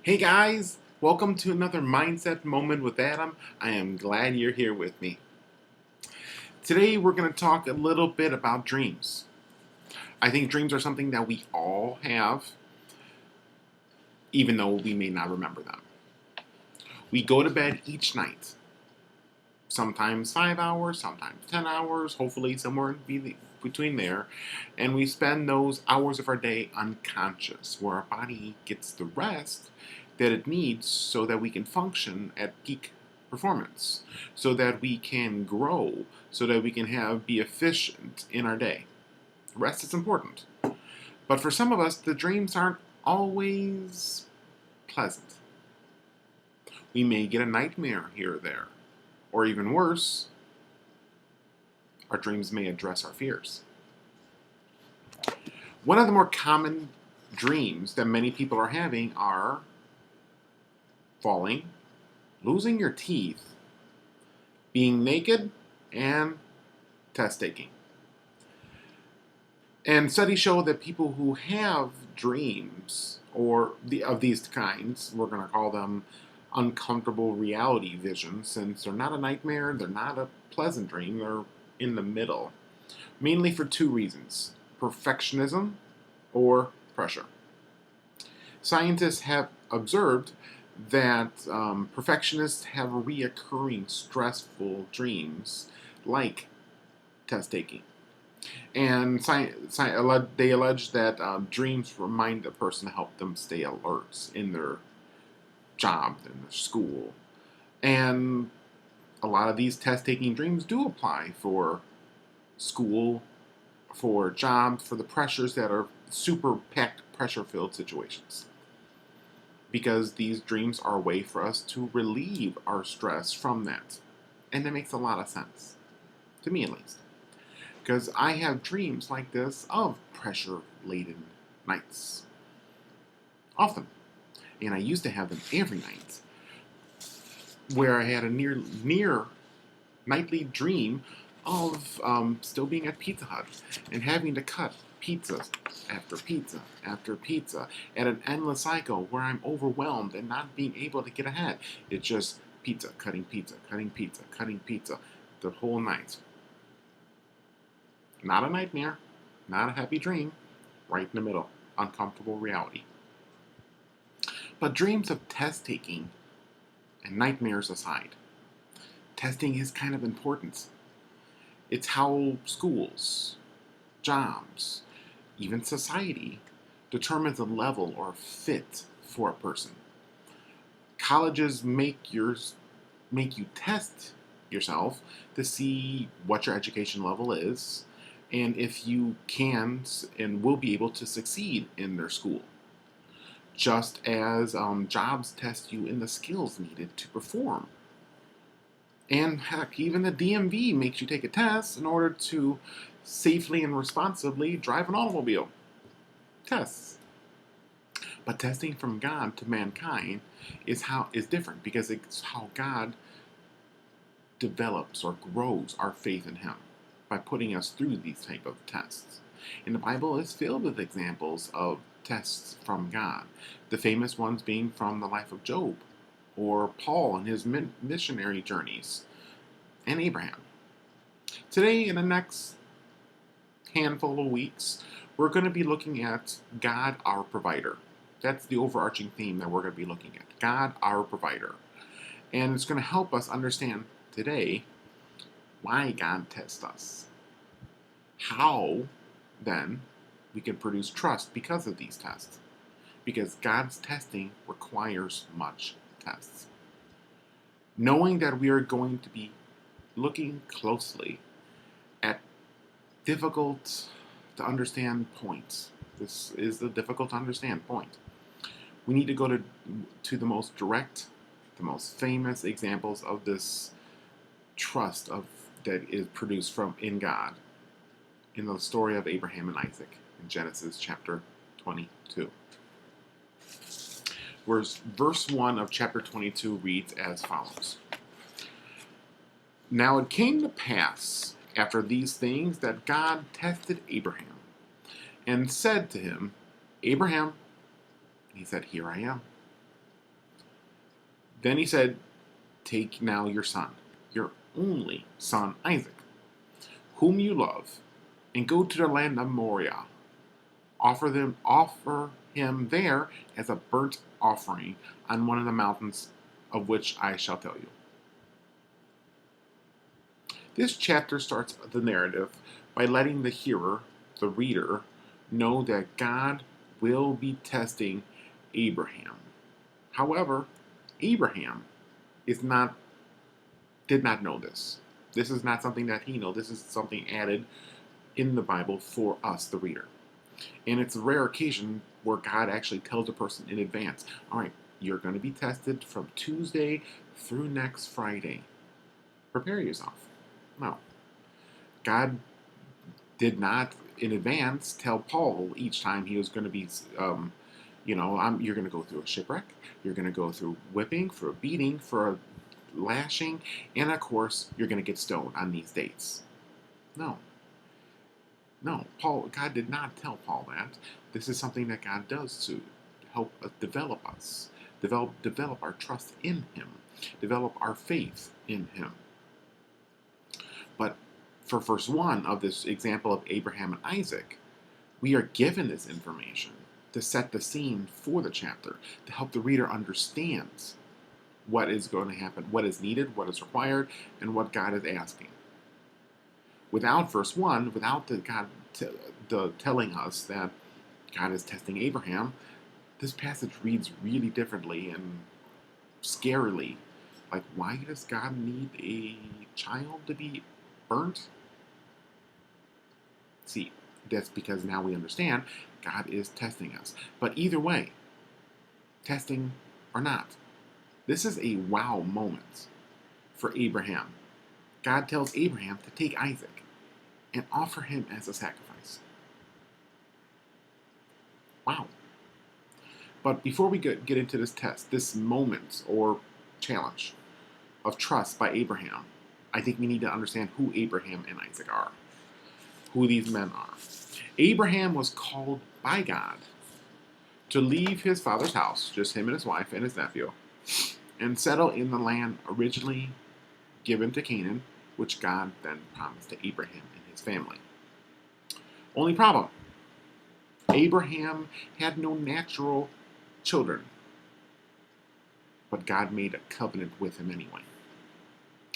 Hey guys, welcome to another Mindset Moment with Adam. I am glad you're here with me. Today we're going to talk a little bit about dreams. I think dreams are something that we all have, even though we may not remember them. We go to bed each night, sometimes 5 hours, sometimes 10 hours, hopefully somewhere between there, and we spend those hours of our day unconscious, where our body gets the rest that it needs so that we can function at peak performance, so that we can grow, so that we can be efficient in our day. Rest is important. But for some of us, the dreams aren't always pleasant. We may get a nightmare here or there. Or even worse, our dreams may address our fears. One of the more common dreams that many people are having are falling, losing your teeth, being naked, and test taking. And studies show that people who have dreams of these kinds, we're going to call them uncomfortable reality visions, since they're not a nightmare, they're not a pleasant dream, they're in the middle. Mainly for two reasons: perfectionism or pressure. Scientists have observed that perfectionists have reoccurring stressful dreams like test taking. And they allege that dreams remind a person to help them stay alert in their job, in their school. And a lot of these test taking dreams do apply for school, for jobs, for the pressures that are super packed, pressure filled situations. Because these dreams are a way for us to relieve our stress from that. And that makes a lot of sense, to me at least. Because I have dreams like this of pressure laden nights. Often. And I used to have them every night, where I had a near nightly dream of still being at Pizza Hut and having to cut pizza after pizza after pizza at an endless cycle where I'm overwhelmed and not being able to get ahead. It's just pizza, cutting pizza, cutting pizza, cutting pizza the whole night. Not a nightmare, not a happy dream, right in the middle, uncomfortable reality. But dreams of test taking and nightmares aside, testing is kind of important. It's how schools, jobs, even society determines a level or fit for a person. Colleges make you test yourself to see what your education level is and if you can and will be able to succeed in their school. Just as jobs test you in the skills needed to perform. And heck, even the DMV makes you take a test in order to safely and responsibly drive an automobile. Tests. But testing from God to mankind is different, because it's how God develops or grows our faith in Him by putting us through these type of tests. And the Bible is filled with examples of tests from God. The famous ones being from the life of Job, or Paul and his missionary journeys, and Abraham. Today, in the next handful of weeks, we're going to be looking at God, our provider. That's the overarching theme that we're going to be looking at. God, our provider. And it's going to help us understand today why God tests us. How, then, we can produce trust because of these tests. Because God's testing requires much tests. Knowing that we are going to be looking closely at difficult to understand points. This is the difficult to understand point. We need to go to the most direct, the most famous examples of this trust that is produced in God in the story of Abraham and Isaac in Genesis chapter 22. Verse 1 of chapter 22 reads as follows. Now it came to pass after these things that God tested Abraham and said to him, Abraham. He said, Here I am. Then he said, take now your son, your only son Isaac, whom you love, and go to the land of Moriah. Offer him there as a burnt offering on one of the mountains of which I shall tell you. This chapter starts the narrative by letting the hearer, the reader, know that God will be testing Abraham. However, Abraham did not know this. This is not something that he knows. This is something added in the Bible for us, the reader. And it's a rare occasion where God actually tells a person in advance, all right, you're going to be tested from Tuesday through next Friday. Prepare yourself. No. God did not in advance tell Paul each time he was going to be, you're going to go through a shipwreck, you're going to go through whipping, for a beating, for a lashing, and of course, you're going to get stoned on these dates. No. God did not tell Paul that. This is something that God does to help develop us, develop our trust in Him, develop our faith in Him. But for verse 1 of this example of Abraham and Isaac, we are given this information to set the scene for the chapter, to help the reader understand what is going to happen, what is needed, what is required, and what God is asking. Without verse 1, without the telling us that God is testing Abraham, this passage reads really differently and scarily. Like, why does God need a child to be burnt? See, that's because now we understand God is testing us. But either way, testing or not, this is a wow moment for Abraham. God tells Abraham to take Isaac and offer him as a sacrifice. Wow. But before we get into this test, this moment or challenge of trust by Abraham, I think we need to understand who Abraham and Isaac are, who these men are. Abraham was called by God to leave his father's house, just him and his wife and his nephew, and settle in the land originally given to Canaan, which God then promised to Abraham and his family. Only problem, Abraham had no natural children, but God made a covenant with him anyway.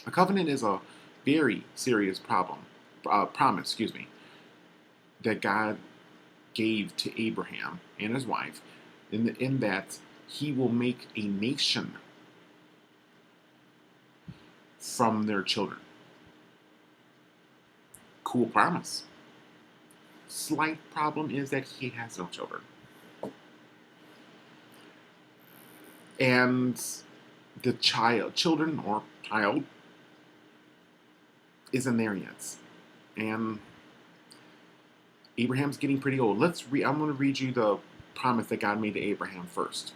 A covenant is a very serious promise, that God gave to Abraham and his wife, in that he will make a nation from their children. Cool promise. Slight problem is that he has no children. And the child isn't there yet. And Abraham's getting pretty old. I'm going to read you the promise that God made to Abraham first.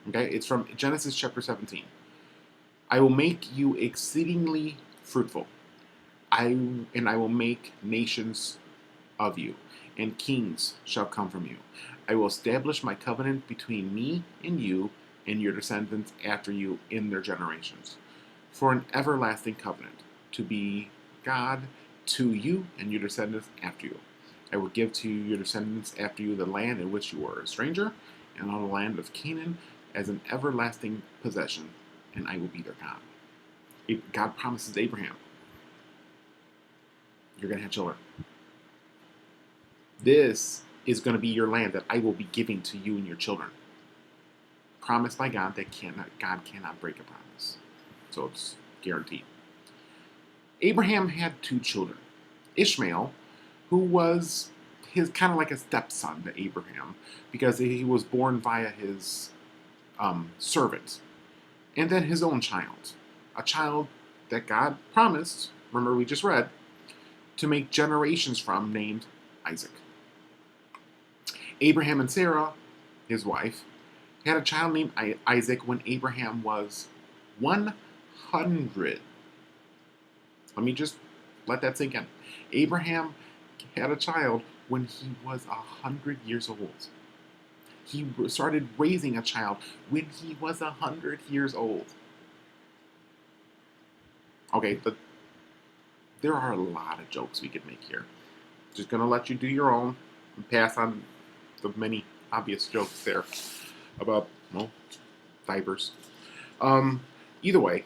Okay? It's from Genesis chapter 17. I will make you exceedingly fruitful. I will make nations of you, and kings shall come from you. I will establish my covenant between me and you and your descendants after you in their generations, for an everlasting covenant, to be God to you and your descendants after you. I will give to your descendants after you the land in which you are a stranger, and on the land of Canaan as an everlasting possession, and I will be their God. God promises Abraham, you're going to have children. This is going to be your land that I will be giving to you and your children. Promised by God that God cannot break a promise. So it's guaranteed. Abraham had 2 children. Ishmael, who was his kind of like a stepson to Abraham, because he was born via his servant. And then his own child. A child that God promised, remember we just read, to make generations from, named Isaac. Abraham and Sarah, his wife, had a child named Isaac when Abraham was 100. Let me just let that sink in. Abraham had a child when he was 100 years old. He started raising a child when he was 100 years old. Okay, there are a lot of jokes we could make here. Just gonna let you do your own and pass on the many obvious jokes there about, well, diapers. Um, Either way,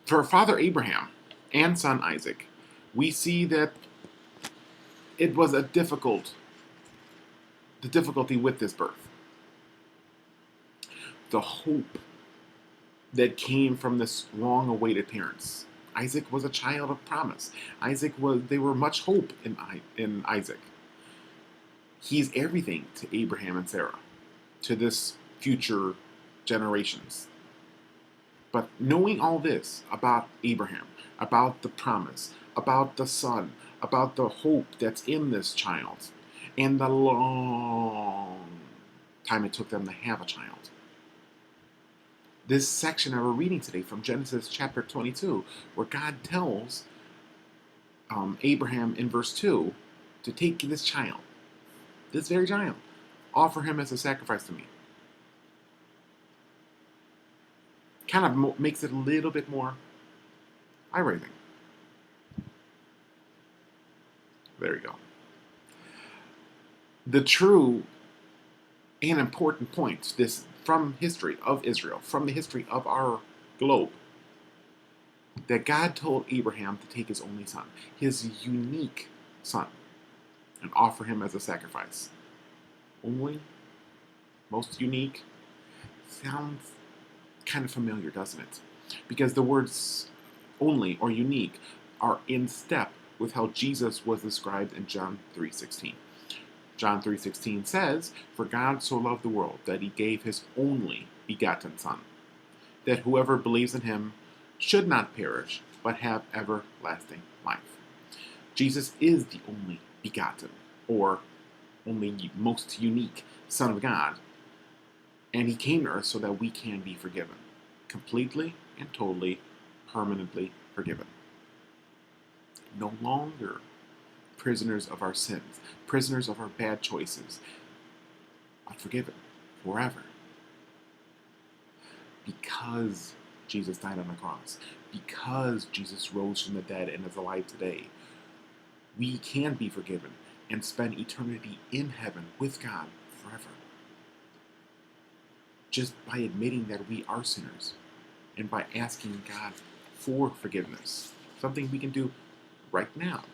for Father Abraham and son Isaac, we see that it was the difficulty with this birth, the hope that came from this long-awaited parents. Isaac was a child of promise. They were much hope in Isaac. He's everything to Abraham and Sarah, to this future generations. But knowing all this about Abraham, about the promise, about the son, about the hope that's in this child, and the long time it took them to have a child. This section that we're reading today from Genesis chapter 22, where God tells Abraham in verse 2 to take this child, this very child, offer him as a sacrifice to me. Kind of makes it a little bit more eye-raising. There you go. The true and important point, this from history of Israel, from the history of our globe, that God told Abraham to take his only son, his unique son, and offer him as a sacrifice. Only, most unique, sounds kind of familiar, doesn't it? Because the words only or unique are in step with how Jesus was described in John 3:16. John 3:16 says, "For God so loved the world that he gave his only begotten Son, that whoever believes in him should not perish, but have everlasting life." Jesus is the only begotten, or only most unique Son of God, and he came to earth so that we can be forgiven. Completely and totally, permanently forgiven. No longer prisoners of our sins, prisoners of our bad choices, but forgiven forever. Because Jesus died on the cross, because Jesus rose from the dead and is alive today, we can be forgiven and spend eternity in heaven with God forever. Just by admitting that we are sinners and by asking God for forgiveness, something we can do right now.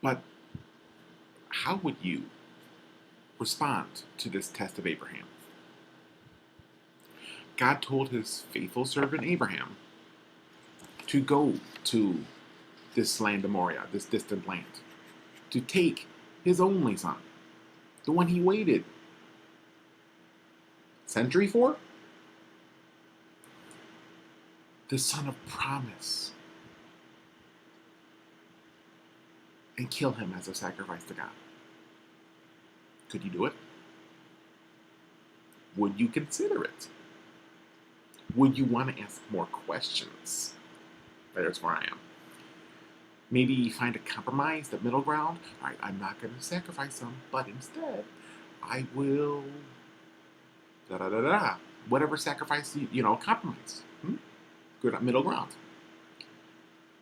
But how would you respond to this test of Abraham? God told his faithful servant Abraham to go to this land of Moriah, this distant land, to take his only son, the one he waited century for, the son of promise, and kill him as a sacrifice to God. Could you do it? Would you consider it? Would you want to ask more questions? There's where I am. Maybe find a compromise, the middle ground. All right, I'm not going to sacrifice him, but instead, I will whatever sacrifice compromise. Good middle ground.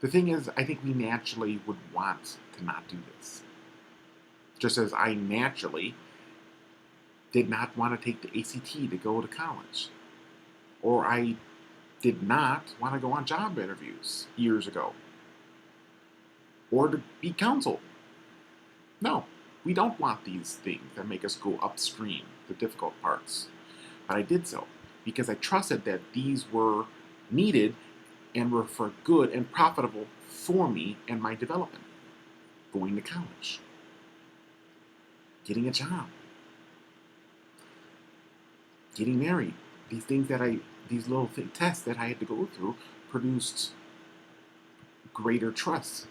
The thing is, I think we naturally would want to not do this. Just as I naturally did not want to take the ACT to go to college. Or I did not want to go on job interviews years ago. Or to be counseled. No, we don't want these things that make us go upstream, the difficult parts. But I did so because I trusted that these were needed and were for good and profitable for me and my development. Going to college. Getting a job. Getting married. These little tests that I had to go through produced greater trust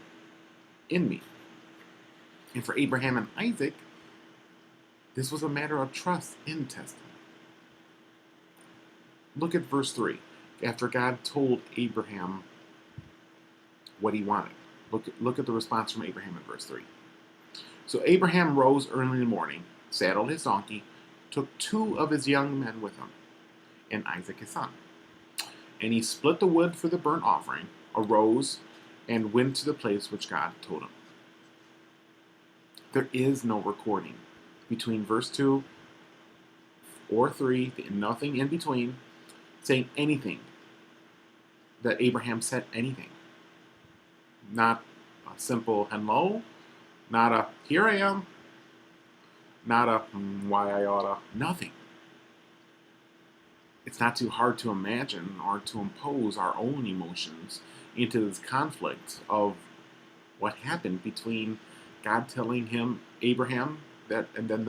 in me. And for Abraham and Isaac, this was a matter of trust in testing. Look at verse 3. After God told Abraham what he wanted. Look at the response from Abraham in verse 3. So Abraham rose early in the morning, saddled his donkey, took 2 of his young men with him, and Isaac his son. And he split the wood for the burnt offering, arose, and went to the place which God told him. There is no recording between verse 2 or 3, nothing in between, saying anything that Abraham said anything. Not a simple hello, not a here I am, not a why I oughta, nothing. It's not too hard to imagine or to impose our own emotions into this conflict of what happened between God telling him, Abraham, that, and then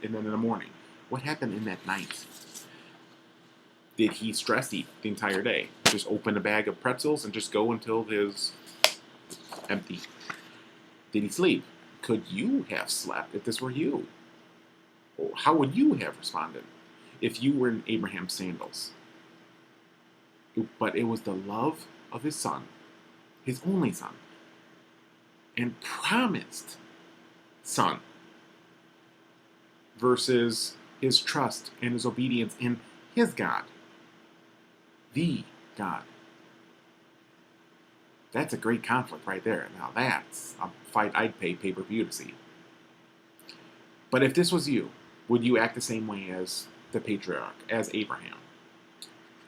in the morning. What happened in that night? Did he stress eat the entire day? Just open a bag of pretzels and just go until his empty? Did he sleep? Could you have slept if this were you? Or how would you have responded if you were in Abraham's sandals? But it was the love of his son, his only son, and promised son, versus his trust and his obedience in his God, the God. That's a great conflict right there. Now that's a fight I'd pay pay-per-view to see. But if this was you, would you act the same way as the patriarch, as Abraham?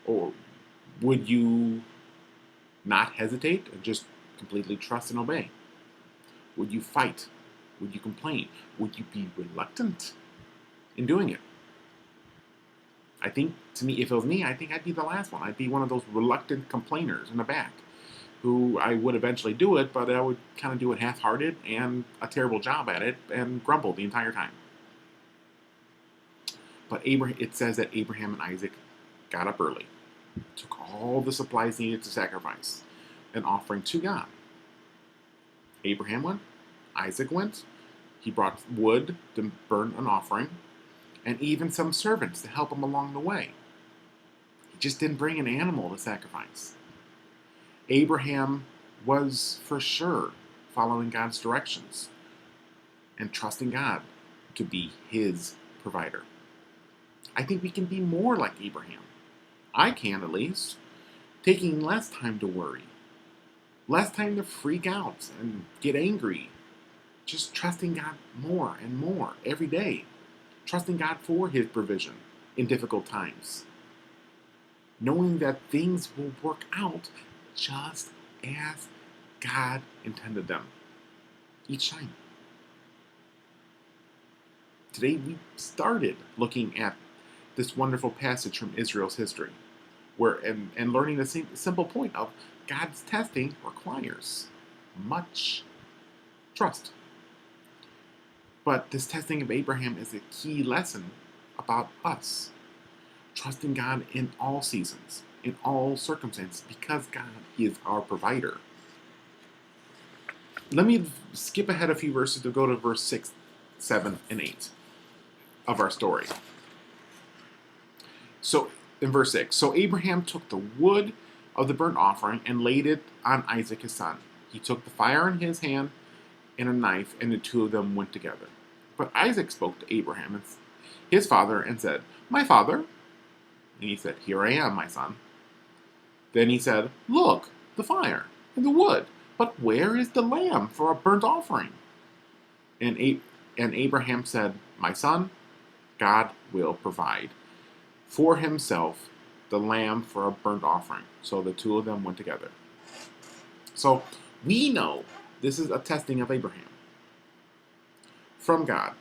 Or would you not hesitate and just completely trust and obey? Would you fight? Would you complain? Would you be reluctant in doing it? I think, to me, if it was me, I think I'd be the last one. I'd be one of those reluctant complainers in the back, who I would eventually do it, but I would kind of do it half-hearted and a terrible job at it and grumble the entire time. But it says that Abraham and Isaac got up early, took all the supplies needed to sacrifice an offering to God. Abraham went, Isaac went, he brought wood to burn an offering, and even some servants to help him along the way. He just didn't bring an animal to sacrifice. Abraham was for sure following God's directions and trusting God to be his provider. I think we can be more like Abraham. I can, at least. Taking less time to worry, less time to freak out and get angry. Just trusting God more and more every day. Trusting God for his provision in difficult times. Knowing that things will work out just as God intended them each time. Today we started looking at this wonderful passage from Israel's history, where and learning the simple point of God's testing requires much trust. But this testing of Abraham is a key lesson about us. Trusting God in all seasons, in all circumstances, because God is our provider. Let me skip ahead a few verses to go to verse 6, 7, and 8 of our story. So, in verse 6, so Abraham took the wood of the burnt offering and laid it on Isaac his son. He took the fire in his hand and a knife, and the two of them went together. But Isaac spoke to Abraham, his father, and said, "My father?" And he said, "Here I am, my son." Then he said, "Look, the fire and the wood, but where is the lamb for a burnt offering?" And Abraham said, "My son, God will provide for himself the lamb for a burnt offering." So the two of them went together. So we know this is a testing of Abraham from God.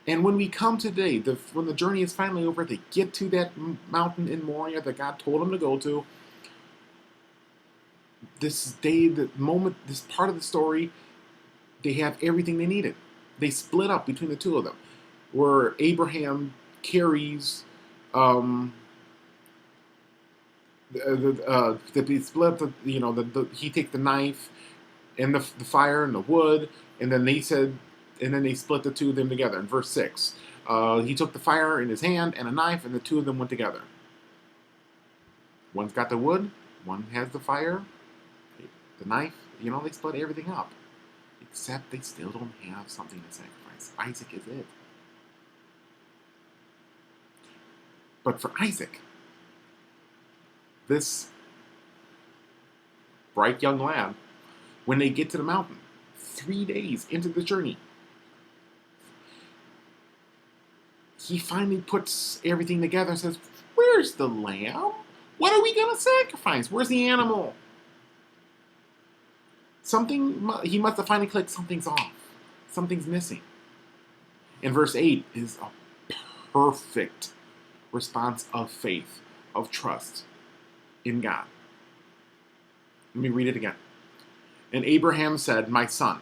And when we come today, when the journey is finally over, they get to that mountain in Moriah that God told them to go to. This day, the moment, this part of the story, they have everything they needed. They split up between the two of them, where Abraham carries they split he takes the knife and the fire and the wood, and then they split the two of them together. In verse 6, he took the fire in his hand and a knife, and the two of them went together. One's got the wood, one has the fire, the knife. They split everything up, except they still don't have something to sacrifice. Isaac is it. But for Isaac, this bright young lad, when they get to the mountain, 3 days into the journey, he finally puts everything together and says, "Where's the lamb? What are we going to sacrifice? Where's the animal?" He must have finally clicked, something's off. Something's missing. And verse 8 is a perfect response of faith, of trust in God. Let me read it again. And Abraham said, "My son,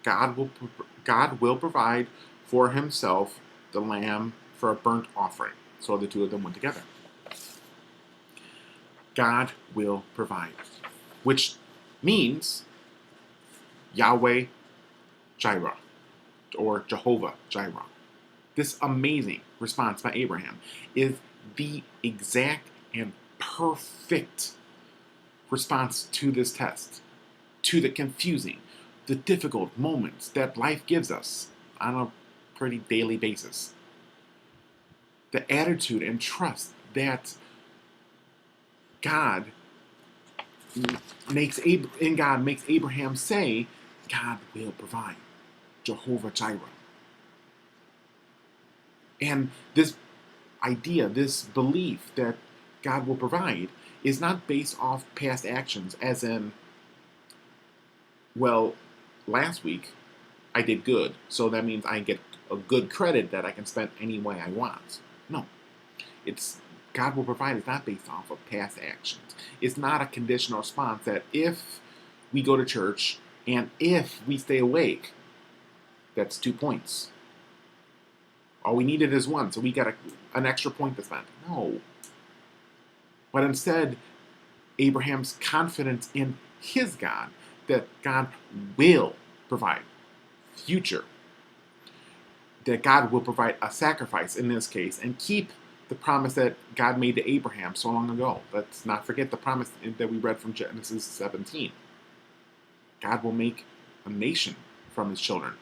God will provide for himself the lamb for a burnt offering." So the two of them went together. God will provide, which means Yahweh Jireh, or Jehovah Jireh. This amazing response by Abraham is the exact and perfect response to this test, to the confusing, the difficult moments that life gives us on a pretty daily basis. The attitude and trust that God makes Abraham say, God will provide. Jehovah Jireh. And this idea, this belief that God will provide is not based off past actions, as in, well, last week I did good, so that means I get a good credit that I can spend any way I want. No. It's God will provide is not based off of past actions. It's not a conditional response that if we go to church and if we stay awake, that's 2 points. All we needed is 1, so we got an extra point to spend. No. But instead, Abraham's confidence in his God, that God will provide future, that God will provide a sacrifice in this case, and keep the promise that God made to Abraham so long ago. Let's not forget the promise that we read from Genesis 17. God will make a nation from his children.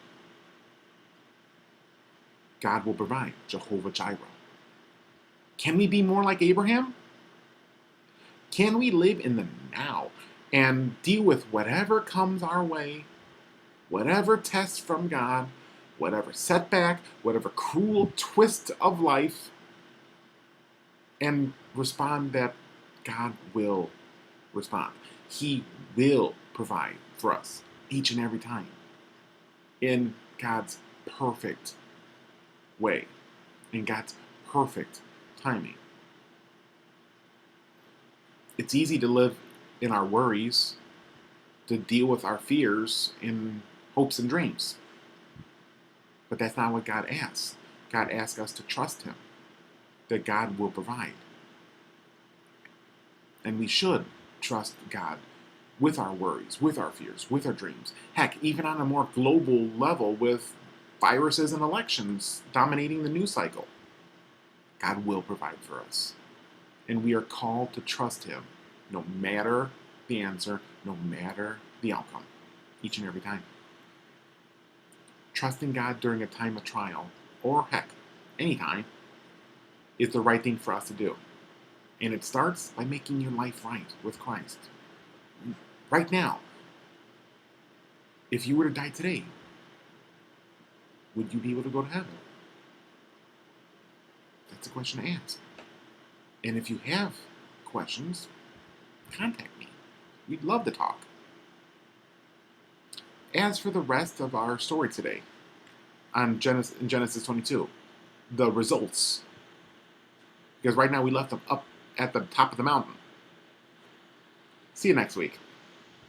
God will provide, Jehovah Jireh. Can we be more like Abraham? Can we live in the now and deal with whatever comes our way, whatever test from God, whatever setback, whatever cruel twist of life, and respond that God will respond. He will provide for us each and every time in God's perfect way, in God's perfect timing. It's easy to live in our worries, to deal with our fears in hopes and dreams. But that's not what God asks. God asks us to trust him, that God will provide. And we should trust God with our worries, with our fears, with our dreams. Heck, even on a more global level with viruses and elections dominating the news cycle. God will provide for us. And we are called to trust him no matter the answer, no matter the outcome, each and every time. Trusting God during a time of trial, or heck, any time, is the right thing for us to do. And it starts by making your life right with Christ. Right now, if you were to die today, would you be able to go to heaven? That's a question to ask. And if you have questions, contact me. We'd love to talk. As for the rest of our story today, in Genesis 22, the results, because right now we left them up at the top of the mountain. See you next week.